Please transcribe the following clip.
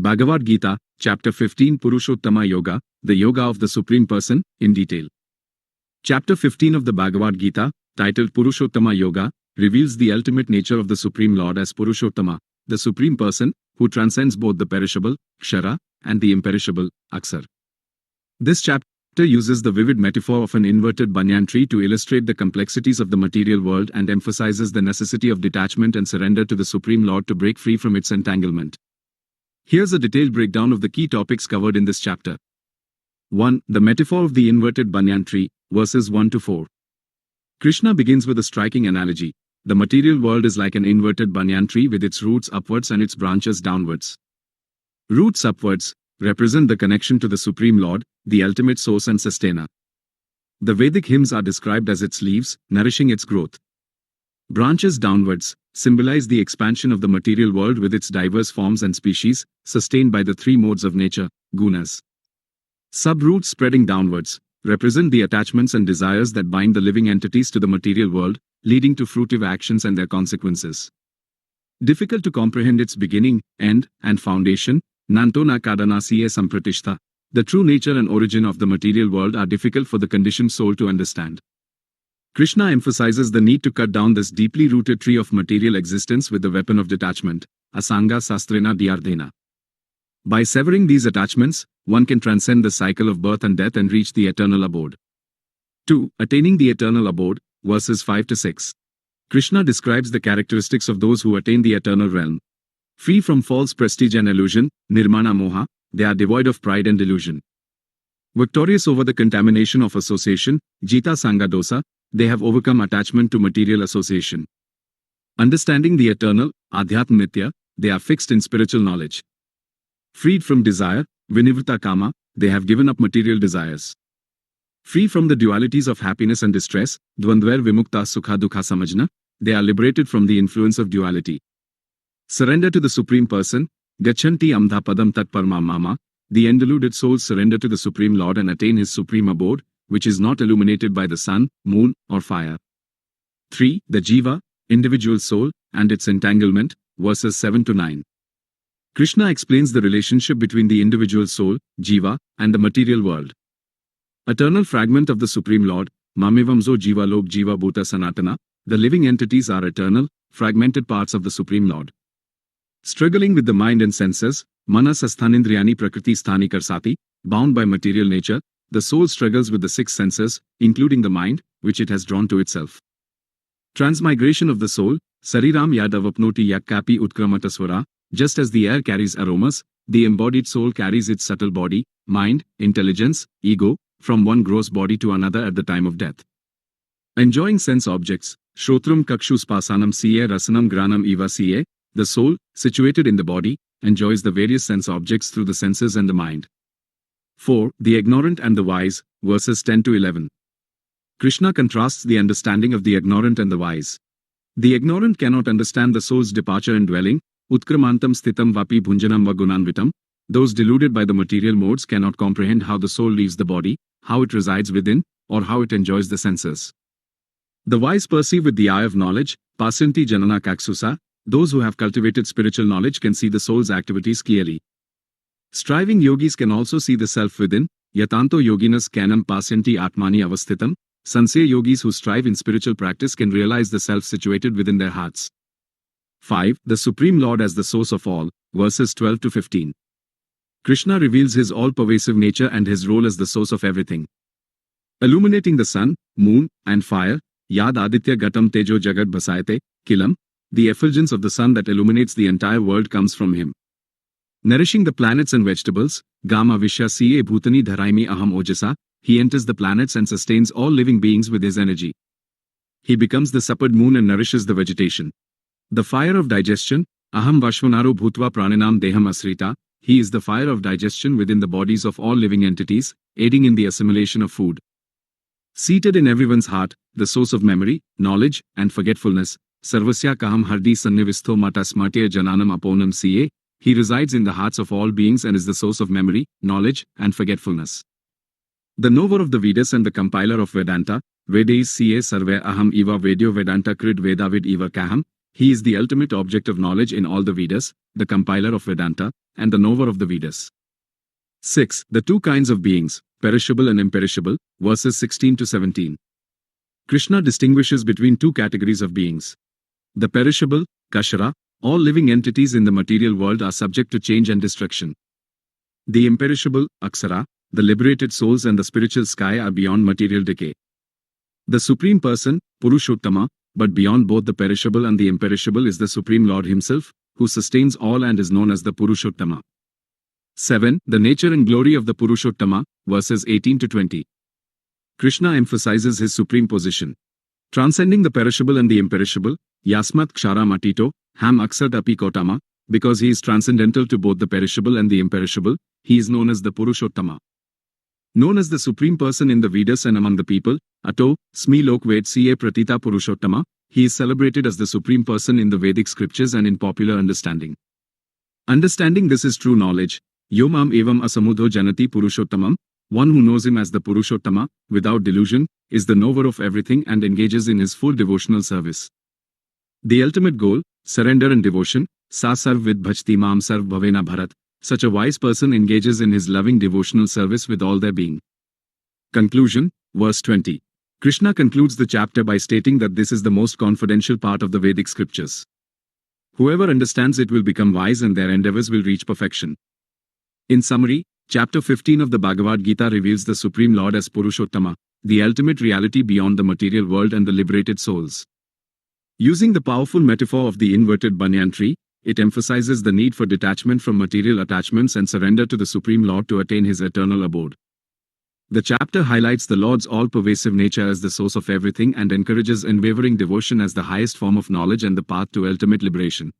Bhagavad Gita, Chapter 15 Purushottama Yoga, the Yoga of the Supreme Person, in detail. Chapter 15 of the Bhagavad Gita, titled Purushottama Yoga, reveals the ultimate nature of the Supreme Lord as Purushottama, the Supreme Person, who transcends both the perishable, Kshara, and the imperishable, Aksar. This chapter uses the vivid metaphor of an inverted banyan tree to illustrate the complexities of the material world and emphasizes the necessity of detachment and surrender to the Supreme Lord to break free from its entanglement. Here's a detailed breakdown of the key topics covered in this chapter. 1. The metaphor of the inverted banyan tree, verses 1 to 4. Krishna begins with a striking analogy. The material world is like an inverted banyan tree with its roots upwards and its branches downwards. Roots upwards represent the connection to the Supreme Lord, the ultimate source and sustainer. The Vedic hymns are described as its leaves, nourishing its growth. Branches downwards symbolize the expansion of the material world with its diverse forms and species, sustained by the three modes of nature, gunas. Subroots spreading downwards represent the attachments and desires that bind the living entities to the material world, leading to fruitive actions and their consequences. Difficult to comprehend its beginning, end, and foundation, Nantona Kadana ch15e Sampratishta. The true nature and origin of the material world are difficult for the conditioned soul to understand. Krishna emphasizes the need to cut down this deeply rooted tree of material existence with the weapon of detachment, Asanga Sastrena Dhyardhena. By severing these attachments, one can transcend the cycle of birth and death and reach the eternal abode. 2. Attaining the eternal abode, verses 5 to 6. Krishna describes the characteristics of those who attain the eternal realm. Free from false prestige and illusion, Nirmana Moha, they are devoid of pride and delusion. Victorious over the contamination of association, Jita Sanga Dosa, they have overcome attachment to material association. Understanding the eternal, Adhyatma Nitya, they are fixed in spiritual knowledge. Freed from desire, Vinivrita Kama, they have given up material desires. Free from the dualities of happiness and distress, Dvandver Vimukta Sukha Dukha Samajna, they are liberated from the influence of duality. Surrender to the Supreme Person, Gachanti Amdha Padam Tat Parma Mama, the undeluded souls surrender to the Supreme Lord and attain His supreme abode, which is not illuminated by the sun, moon, or fire. 3. The Jiva, individual soul, and its entanglement, verses 7 to 9. Krishna explains the relationship between the individual soul, Jiva, and the material world. Eternal fragment of the Supreme Lord, Mamivamzo Jiva Lok Jiva Bhuta Sanatana, the living entities are eternal, fragmented parts of the Supreme Lord. Struggling with the mind and senses, Manas Asthanindriyani Prakriti Sthani Karsati, bound by material nature, the soul struggles with the six senses, including the mind, which it has drawn to itself. Transmigration of the soul, Sariram Yadavapnoti Yakkapi Utkramataswara, just as the air carries aromas, the embodied soul carries its subtle body, mind, intelligence, ego, from one gross body to another at the time of death. Enjoying sense objects, Shrotram Kakshuspassanam ca Rasanam Granam Eva ca, the soul, situated in the body, enjoys the various sense objects through the senses and the mind. 4. The ignorant and the wise, verses 10 to 11. Krishna contrasts the understanding of the ignorant and the wise. The ignorant cannot understand the soul's departure and dwelling, Utkramantam Sthitam Vapi Bhunjanam Vagunanvitam. Those deluded by the material modes cannot comprehend how the soul leaves the body, how it resides within, or how it enjoys the senses. The wise perceive with the eye of knowledge, Pasanti Janana Kaksusa. Those who have cultivated spiritual knowledge can see the soul's activities clearly. Striving yogis can also see the self within, Yatanto yoginas canam pasyanti atmani avasthitam. Sansaya yogis who strive in spiritual practice can realize the self situated within their hearts. 5. The Supreme Lord as the source of all, verses 12 to 15. Krishna reveals His all-pervasive nature and His role as the source of everything. Illuminating the sun, moon, and fire, Yad Aditya Gatam Tejo Jagad Basayate, Kilam, the effulgence of the sun that illuminates the entire world comes from Him. Nourishing the planets and vegetables, Gama Vishya ca Bhutani Dharaimi Aham Ojasa, He enters the planets and sustains all living beings with His energy. He becomes the suppered moon and nourishes the vegetation. The fire of digestion, Aham Vashvanaro Bhutva Praninam Deham Asrita, He is the fire of digestion within the bodies of all living entities, aiding in the assimilation of food. Seated in everyone's heart, the source of memory, knowledge, and forgetfulness, Sarvasya Kaham Hardi Sannivisto Mata Smartya Jananam Aponam ca. He resides in the hearts of all beings and is the source of memory, knowledge, and forgetfulness. The knower of the Vedas and the compiler of Vedanta, Vedais ca Sarve Aham Eva Vedyo Vedanta Krid Vedavid Eva Kaham, He is the ultimate object of knowledge in all the Vedas, the compiler of Vedanta, and the knower of the Vedas. 6. The two kinds of beings, perishable and imperishable, verses 16 to 17. Krishna distinguishes between two categories of beings. The perishable, Kashara, all living entities in the material world are subject to change and destruction. The imperishable, Aksara, the liberated souls and the spiritual sky are beyond material decay. The Supreme Person, Purushottama, but beyond both the perishable and the imperishable is the Supreme Lord Himself, who sustains all and is known as the Purushottama. 7. The nature and glory of the Purushottama, verses 18 to 20. Krishna emphasizes his supreme position. Transcending the perishable and the imperishable, Yasmat Kshara Matito, Ham Aksad Api Kotama, because he is transcendental to both the perishable and the imperishable, he is known as the Purushottama. Known as the Supreme Person in the Vedas and among the people, Ato, Smi Lokved Ca Pratita Purushottama, he is celebrated as the Supreme Person in the Vedic scriptures and in popular understanding. Understanding this is true knowledge. Yomam evam asamudho janati Purushottamam, one who knows him as the Purushottama, without delusion, is the knower of everything and engages in his full devotional service. The ultimate goal, surrender and devotion, sa sarv vid bhajti mam sarv bhavena bharat, such a wise person engages in his loving devotional service with all their being. Conclusion, verse 20. Krishna concludes the chapter by stating that this is the most confidential part of the Vedic scriptures. Whoever understands it will become wise and their endeavors will reach perfection. In summary, chapter 15 of the Bhagavad Gita reveals the Supreme Lord as Purushottama, the ultimate reality beyond the material world and the liberated souls. Using the powerful metaphor of the inverted banyan tree, it emphasizes the need for detachment from material attachments and surrender to the Supreme Lord to attain his eternal abode. The chapter highlights the Lord's all-pervasive nature as the source of everything and encourages unwavering devotion as the highest form of knowledge and the path to ultimate liberation.